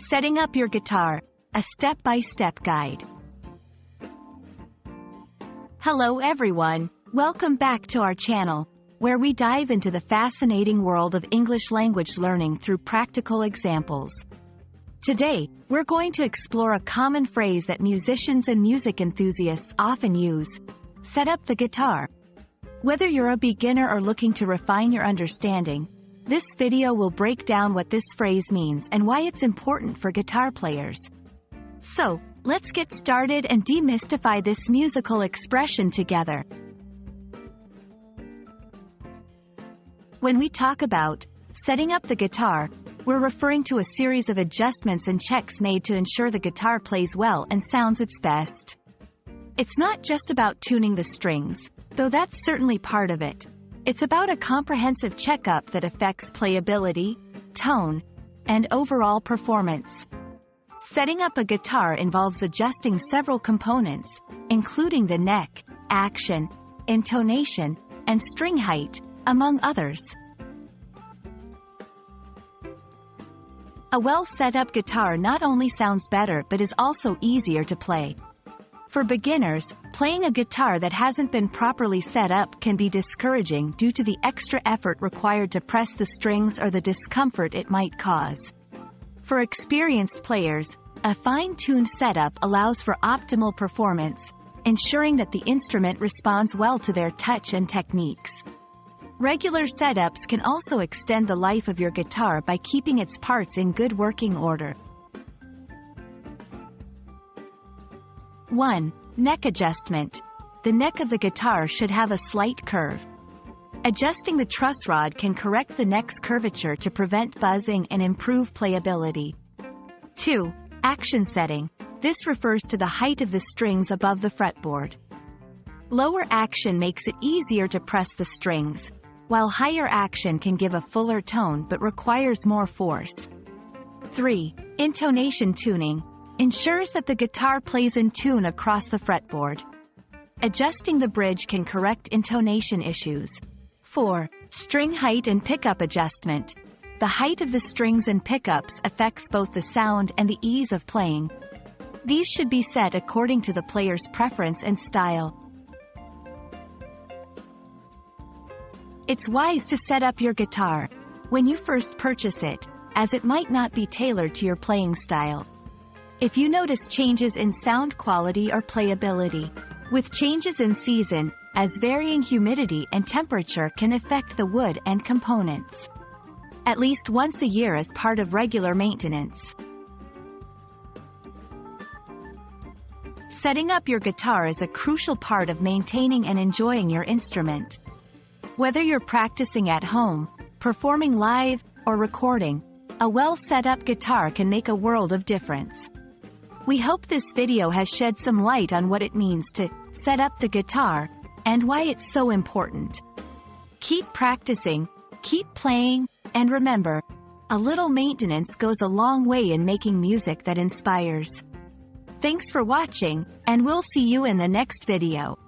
Setting up your guitar, a step-by-step guide. Hello everyone, welcome back to our channel, where we dive into the fascinating world of English language learning through practical examples. Today, we're going to explore a common phrase that musicians and music enthusiasts often use: set up the guitar. Whether you're a beginner or looking to refine your understanding, this video will break down what this phrase means and why it's important for guitar players. So, let's get started and demystify this musical expression together. When we talk about setting up the guitar, we're referring to a series of adjustments and checks made to ensure the guitar plays well and sounds its best. It's not just about tuning the strings, though that's certainly part of it. It's about a comprehensive checkup that affects playability, tone, and overall performance. Setting up a guitar involves adjusting several components, including the neck, action, intonation, and string height, among others. A well-set-up guitar not only sounds better but is also easier to play. For beginners, playing a guitar that hasn't been properly set up can be discouraging due to the extra effort required to press the strings or the discomfort it might cause. For experienced players, a fine-tuned setup allows for optimal performance, ensuring that the instrument responds well to their touch and techniques. Regular setups can also extend the life of your guitar by keeping its parts in good working order. 1. Neck adjustment. The neck of the guitar should have a slight curve. Adjusting the truss rod can correct the neck's curvature to prevent buzzing and improve playability. 2. Action setting. This refers to the height of the strings above the fretboard. Lower action makes it easier to press the strings, while higher action can give a fuller tone but requires more force. 3. Intonation tuning. Ensures that the guitar plays in tune across the fretboard. Adjusting the bridge can correct intonation issues. 4. String height and pickup adjustment. The height of the strings and pickups affects both the sound and the ease of playing. These should be set according to the player's preference and style. It's wise to set up your guitar when you first purchase it, as it might not be tailored to your playing style. If you notice changes in sound quality or playability, with changes in season, as varying humidity and temperature can affect the wood and components. At least once a year as part of regular maintenance. Setting up your guitar is a crucial part of maintaining and enjoying your instrument. Whether you're practicing at home, performing live, or recording, a well-set-up guitar can make a world of difference. We hope this video has shed some light on what it means to set up the guitar and why it's so important. Keep practicing, keep playing, and remember, a little maintenance goes a long way in making music that inspires. Thanks for watching, and we'll see you in the next video.